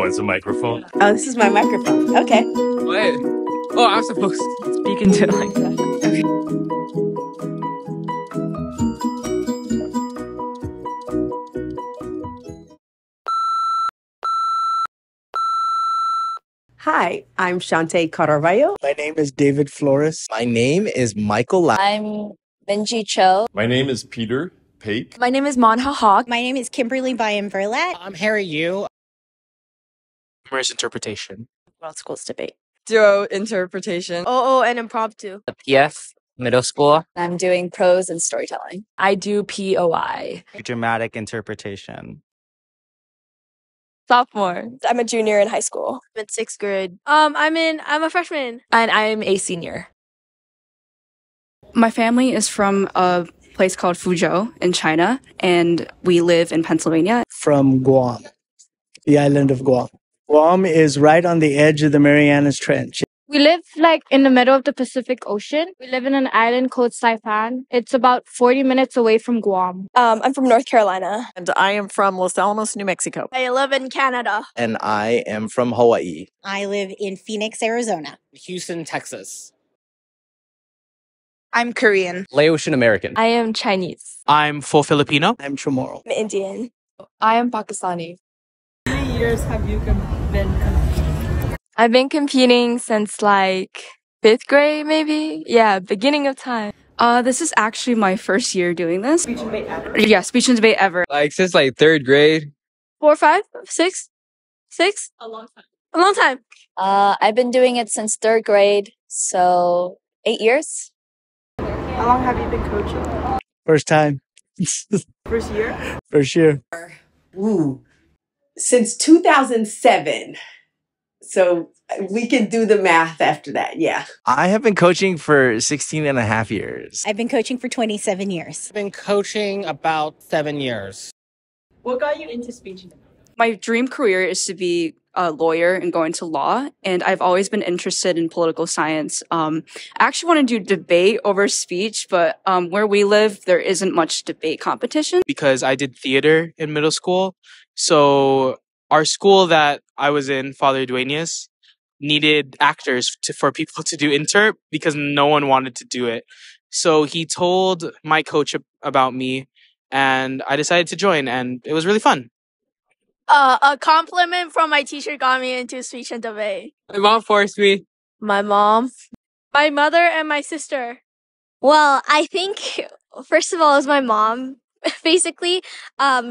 Oh, it's a microphone? Oh, this is my microphone. Okay. What? Oh, I'm supposed to speak into it like that. Okay. Hi, I'm Shantae Carvalho. My name is David Flores. My name is Michael I'm Benji Cho. My name is Peter Pate. My name is Monha Hawk. My name is Kimberly Bayan Verlat. I'm Harry Yu. Humorous interpretation. World Schools Debate. Duo interpretation. And impromptu. PF, middle school. I'm doing prose and storytelling. I do POI. Dramatic interpretation. Sophomore. I'm a junior in high school. I'm in 6th grade. I'm a freshman. And I'm a senior. My family is from a place called Fuzhou in China, and we live in Pennsylvania. From Guam, the island of Guam. Guam is right on the edge of the Marianas Trench. We live in the middle of the Pacific Ocean. We live in an island called Saipan. It's about 40 minutes away from Guam. I'm from North Carolina. And I am from Los Alamos, New Mexico. I live in Canada. And I am from Hawaii. I live in Phoenix, Arizona. Houston, Texas. I'm Korean. Laotian American. I am Chinese. I'm full Filipino. I'm Chamorro. I'm Indian. I am Pakistani. How many years have you been competing? I've been competing since 5th grade, maybe? Yeah, beginning of time. This is actually my first year doing this. Speech and debate ever? Yeah, speech and debate ever. Since 3rd grade. 4, 5, 6, 6? A long time. A long time. I've been doing it since 3rd grade, so 8 years. How long have you been coaching? First time. First year? First year. Ooh. Since 2007. So we can do the math after that. Yeah. I have been coaching for 16 and a half years. I've been coaching for 27 years. I've been coaching about 7 years. What got you into speech and debate? My dream career is to be a lawyer and go into law, and I've always been interested in political science. I actually want to do debate over speech, but where we live, there isn't much debate competition. Because I did theater in middle school. So our school that I was in, Father Duenas, needed actors for people to do interp because no one wanted to do it. So he told my coach about me, and I decided to join, and it was really fun. A compliment from my teacher got me into speech and debate. My mom forced me. My mom. My mother and my sister. Well, I think, first of all, it was my mom. Basically,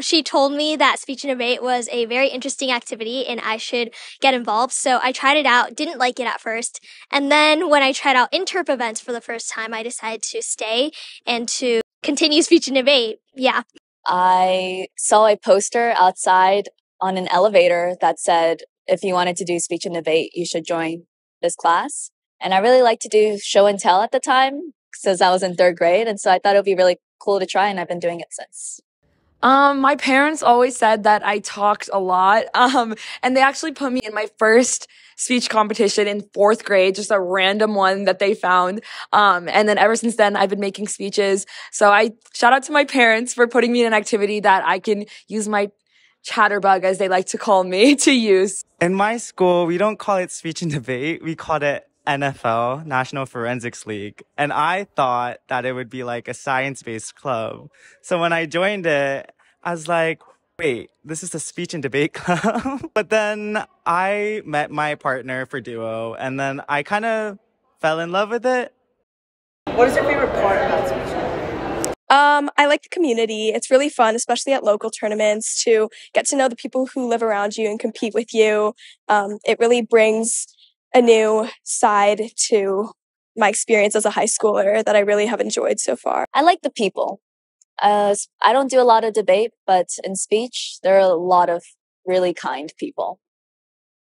she told me that speech and debate was a very interesting activity and I should get involved. So I tried it out, didn't like it at first. And then when I tried out interp events for the first time, I decided to stay and to continue speech and debate. Yeah. I saw a poster outside on an elevator that said, if you wanted to do speech and debate, you should join this class. And I really liked to do show and tell at the time since I was in 3rd grade. And so I thought it would be really cool to try, and I've been doing it since. My parents always said that I talked a lot. And they actually put me in my first speech competition in 4th grade, just a random one that they found. And then ever since then, I've been making speeches. So I shout out to my parents for putting me in an activity that I can use my chatterbug, as they like to call me, to use. In my school, we don't call it speech and debate. We called it NFL, National Forensics League. And I thought that it would be like a science-based club. So when I joined it, I was like, wait, this is a speech and debate club? But then I met my partner for duo, and then I kind of fell in love with it. What is your favorite part about speech and debate? I like the community. It's really fun, especially at local tournaments, to get to know the people who live around you and compete with you. It really brings a new side to my experience as a high schooler that I really have enjoyed so far. I like the people. I don't do a lot of debate, but in speech, there are a lot of really kind people.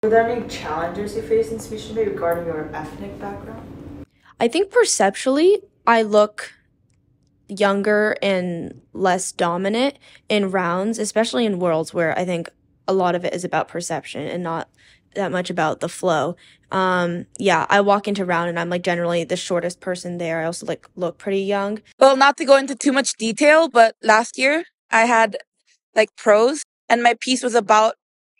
Were there any challenges you faced in speech and debate regarding your ethnic background? I think perceptually, I look younger and less dominant in rounds, especially in worlds where I think a lot of it is about perception and not that much about the flow. I walk into round and I'm generally the shortest person there. I also look pretty young. Well, not to go into too much detail, but last year I had prose and my piece was about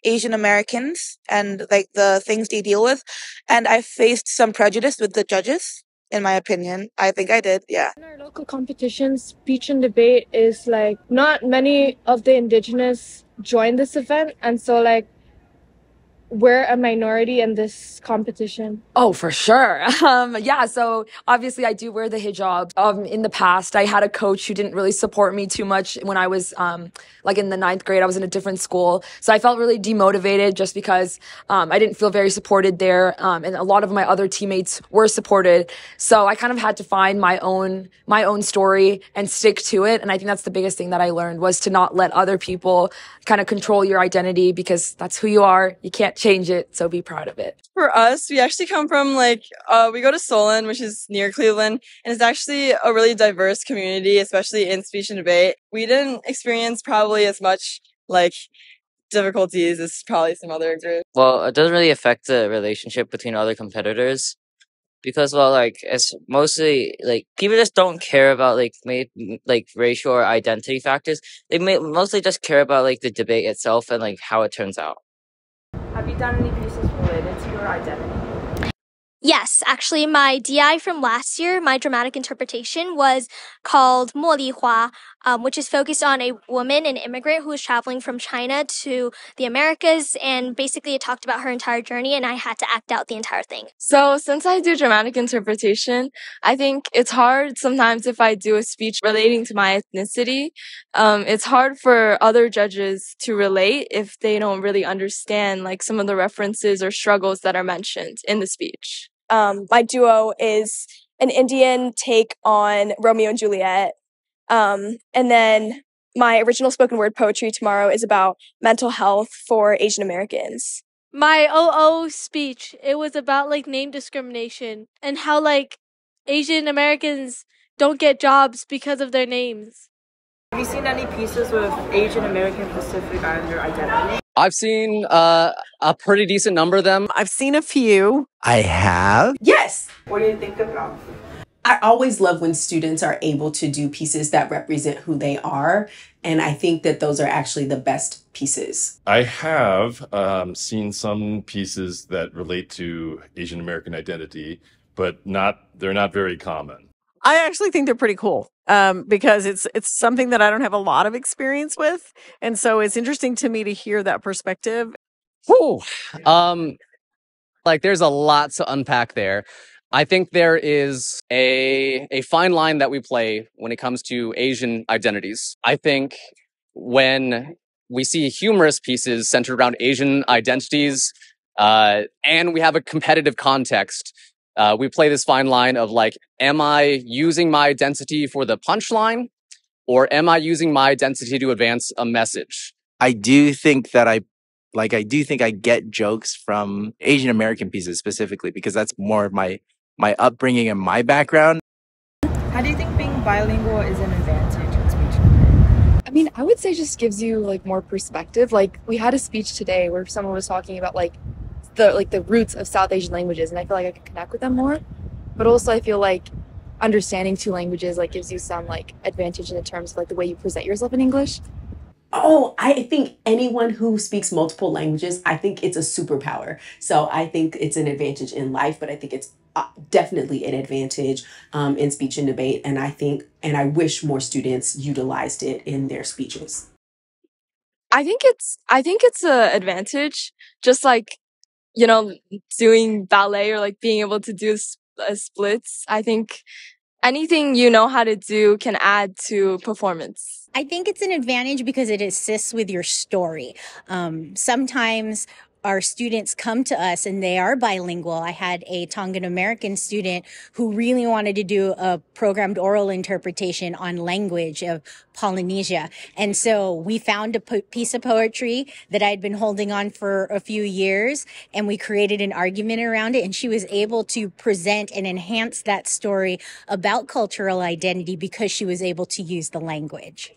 Asian Americans and like the things they deal with. And I faced some prejudice with the judges, in my opinion. I think I did, yeah. In our local competitions, speech and debate is like not many of the indigenous join this event, and so like we're a minority in this competition. Oh, for sure. Yeah, so obviously I do wear the hijab. In the past, I had a coach who didn't really support me too much when I was like in the 9th grade. I was in a different school. So I felt really demotivated just because I didn't feel very supported there. And a lot of my other teammates were supported. So I kind of had to find my own story and stick to it. And I think that's the biggest thing that I learned, was to not let other people kind of control your identity, because that's who you are. You can't change it. So be proud of it. For us, we actually come from we go to Solon, which is near Cleveland, and it's actually a really diverse community, especially in speech and debate. We didn't experience probably as much difficulties as probably some other groups. Well, it doesn't really affect the relationship between other competitors because, well, like, it's mostly like people just don't care about like racial or identity factors. They mostly just care about like the debate itself and like how it turns out. Have you done any pieces related to your identity? Yes, actually, my DI from last year, my dramatic interpretation, was called 茉莉花, which is focused on a woman, an immigrant who was traveling from China to the Americas, and basically it talked about her entire journey, and I had to act out the entire thing. So since I do dramatic interpretation, I think it's hard sometimes if I do a speech relating to my ethnicity. It's hard for other judges to relate if they don't really understand like some of the references or struggles that are mentioned in the speech. My duo is an Indian take on Romeo and Juliet. And then my original spoken word poetry tomorrow is about mental health for Asian Americans. My OO speech, it was about like name discrimination and how like Asian Americans don't get jobs because of their names. Have you seen any pieces with Asian American Pacific Islander identity? I've seen a pretty decent number of them. I've seen a few. I have. Yes. What do you think about? I always love when students are able to do pieces that represent who they are. And I think that those are actually the best pieces. I have seen some pieces that relate to Asian American identity, but they're not very common. I actually think they're pretty cool because it's something that I don't have a lot of experience with. And so it's interesting to me to hear that perspective. Whew. Like there's a lot to unpack there. I think there is a fine line that we play when it comes to Asian identities. I think when we see humorous pieces centered around Asian identities, and we have a competitive context, we play this fine line of like, am I using my identity for the punchline, or am I using my identity to advance a message? I do think that I get jokes from Asian American pieces specifically because that's more of my upbringing and my background. How do you think being bilingual is an advantage in speech and debate? I mean, I would say just gives you like more perspective. Like we had a speech today where someone was talking about like the roots of South Asian languages, and I feel like I could connect with them more. But also I feel like understanding 2 languages like gives you some like advantage in the terms of like the way you present yourself in English. Oh, I think anyone who speaks multiple languages, I think it's a superpower. So I think it's an advantage in life, but I think it's definitely an advantage in speech and debate. And I wish more students utilized it in their speeches. I think it's an advantage, just like, doing ballet or like being able to do splits. I think anything you know how to do can add to performance. I think it's an advantage because it assists with your story. Sometimes our students come to us and they are bilingual. I had a Tongan American student who really wanted to do a programmed oral interpretation on language of Polynesia. And so we found a piece of poetry that I'd been holding on for a few years, and we created an argument around it. And she was able to present and enhance that story about cultural identity because she was able to use the language.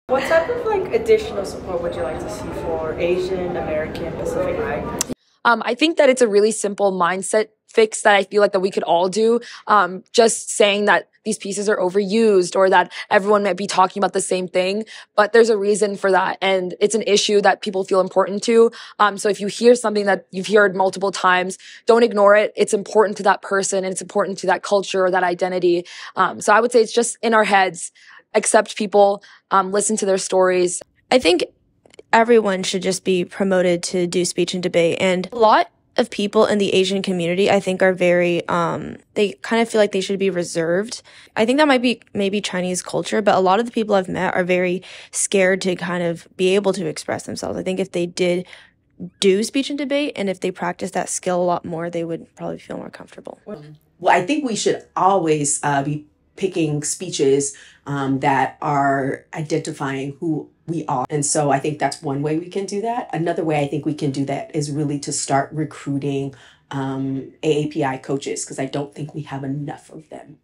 What type of additional support would you like to see for Asian American Pacific Islanders? I think that it's a really simple mindset fix that I feel like that we could all do. Just saying that these pieces are overused or that everyone might be talking about the same thing, but there's a reason for that. And it's an issue that people feel important to. So if you hear something that you've heard multiple times, don't ignore it. It's important to that person and it's important to that culture or that identity. So I would say it's just in our heads. Accept people, listen to their stories. I think everyone should just be promoted to do speech and debate. And a lot of people in the Asian community, I think, are very, they kind of feel like they should be reserved. I think that might be maybe Chinese culture, but a lot of the people I've met are very scared to kind of be able to express themselves. I think if they did do speech and debate and if they practice that skill a lot more, they would probably feel more comfortable. Well, I think we should always be picking speeches that are identifying who we are. And so I think that's one way we can do that. Another way I think we can do that is really to start recruiting AAPI coaches, because I don't think we have enough of them.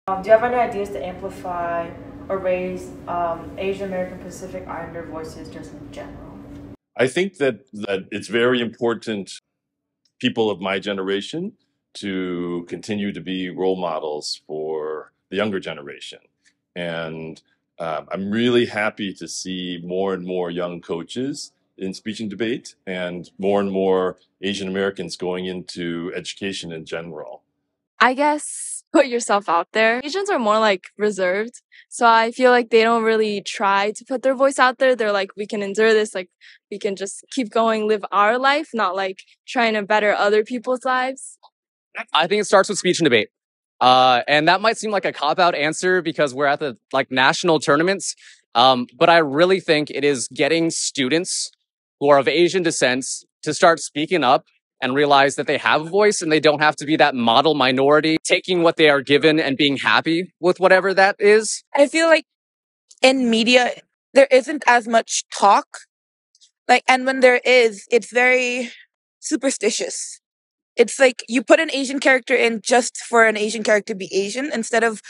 Do you have any ideas to amplify or raise Asian American Pacific Islander voices just in general? I think that it's very important, people of my generation, to continue to be role models for the younger generation. And I'm really happy to see more and more young coaches in speech and debate and more Asian Americans going into education in general. I guess put yourself out there. Asians are more like reserved. So I feel like they don't really try to put their voice out there. They're like, we can endure this. Like, we can just keep going, live our life, not like trying to better other people's lives. I think it starts with speech and debate. And that might seem like a cop-out answer because we're at the national tournaments. But I really think it is getting students who are of Asian descent to start speaking up and realize that they have a voice and they don't have to be that model minority, taking what they are given and being happy with whatever that is. I feel like in media, there isn't as much talk. And when there is, it's very superstitious. It's like you put an Asian character in just for an Asian character to be Asian instead of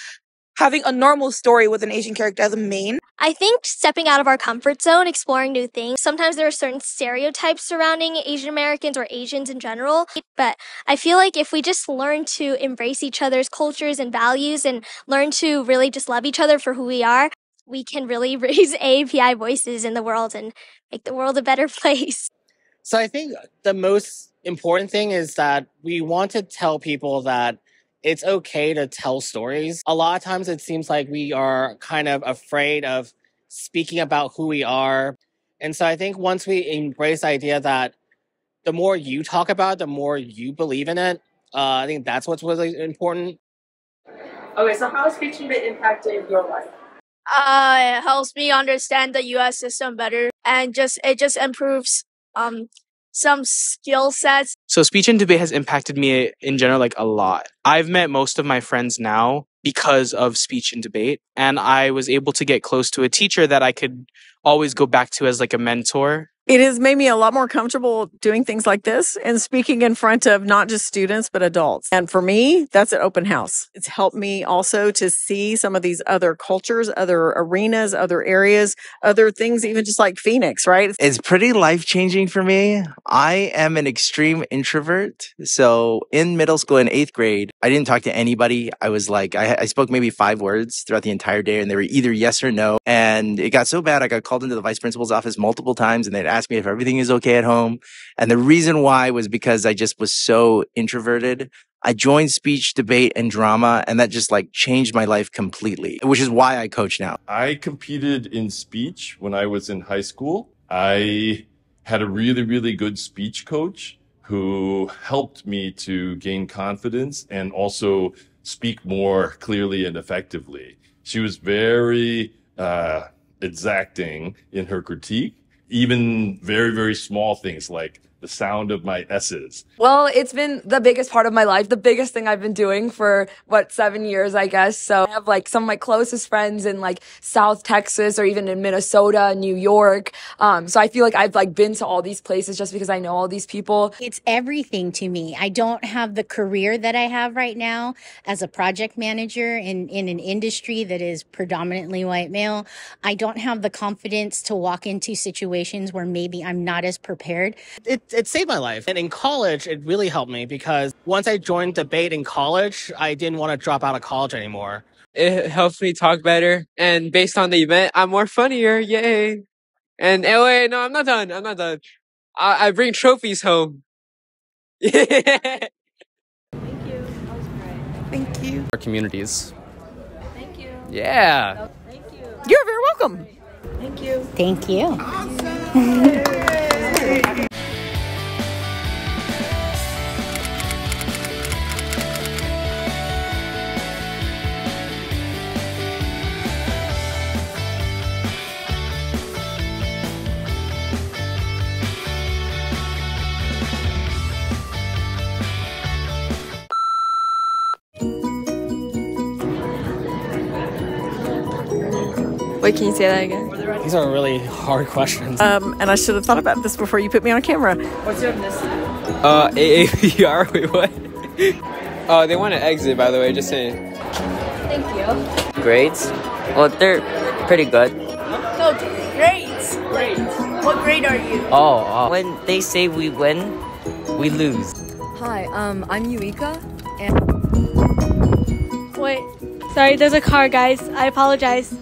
having a normal story with an Asian character as a main. I think stepping out of our comfort zone, exploring new things. Sometimes there are certain stereotypes surrounding Asian Americans or Asians in general. But I feel like if we just learn to embrace each other's cultures and values and learn to really just love each other for who we are, we can really raise AAPI voices in the world and make the world a better place. So I think the most important thing is that we want to tell people that it's okay to tell stories. A lot of times it seems like we are kind of afraid of speaking about who we are. And so I think once we embrace the idea that the more you talk about it, the more you believe in it, I think that's what's really important. Okay, so how has speech and debate impacted your life? It helps me understand the U.S. system better, and it just improves some skill sets. So speech and debate has impacted me in general like a lot. I've met most of my friends now because of speech and debate, and I was able to get close to a teacher that I could always go back to as like a mentor. It has made me a lot more comfortable doing things like this and speaking in front of not just students, but adults. And for me, that's an open house. It's helped me also to see some of these other cultures, other arenas, other areas, other things, even just like Phoenix, right? It's pretty life-changing for me. I am an extreme introvert. So in middle school in 8th grade, I didn't talk to anybody. I was like, I spoke maybe 5 words throughout the entire day and they were either yes or no. And it got so bad, I got called into the vice principal's office multiple times and they'd ask me if everything is okay at home. And the reason why was because I just was so introverted. I joined speech, debate, and drama, and that just like changed my life completely, which is why I coach now. I competed in speech when I was in high school. I had a really good speech coach who helped me to gain confidence and also speak more clearly and effectively. She was very exacting in her critique, even very small things like the sound of my S's. Well, it's been the biggest part of my life, the biggest thing I've been doing for 7 years, I guess. So I have like some of my closest friends in like South Texas or even in Minnesota, New York. So I feel like I've like been to all these places just because I know all these people. It's everything to me. I don't have the career that I have right now as a project manager in an industry that is predominantly white male. I don't have the confidence to walk into situations where maybe I'm not as prepared. It it saved my life. And in college, it really helped me because once I joined debate in college, I didn't want to drop out of college anymore. It helps me talk better, and based on the event, I'm more funnier. Yay! And oh wait, no, I'm not done. I'm not done. I bring trophies home. Thank you. Our communities. Thank you. Yeah. Thank you. You're very welcome. Thank you. Thank you. Wait, can you say that again? These are really hard questions. And I should have thought about this before you put me on camera. What's your ethnicity? AAPR. Wait, what? Oh, they want to exit, by the way. Just saying. Thank you. Grades? Well, they're pretty good. No, grades. Grades. What grade are you? Oh, when they say we win, we lose. Hi, I'm Yuika, and Wait, sorry, there's a car, guys. I apologize.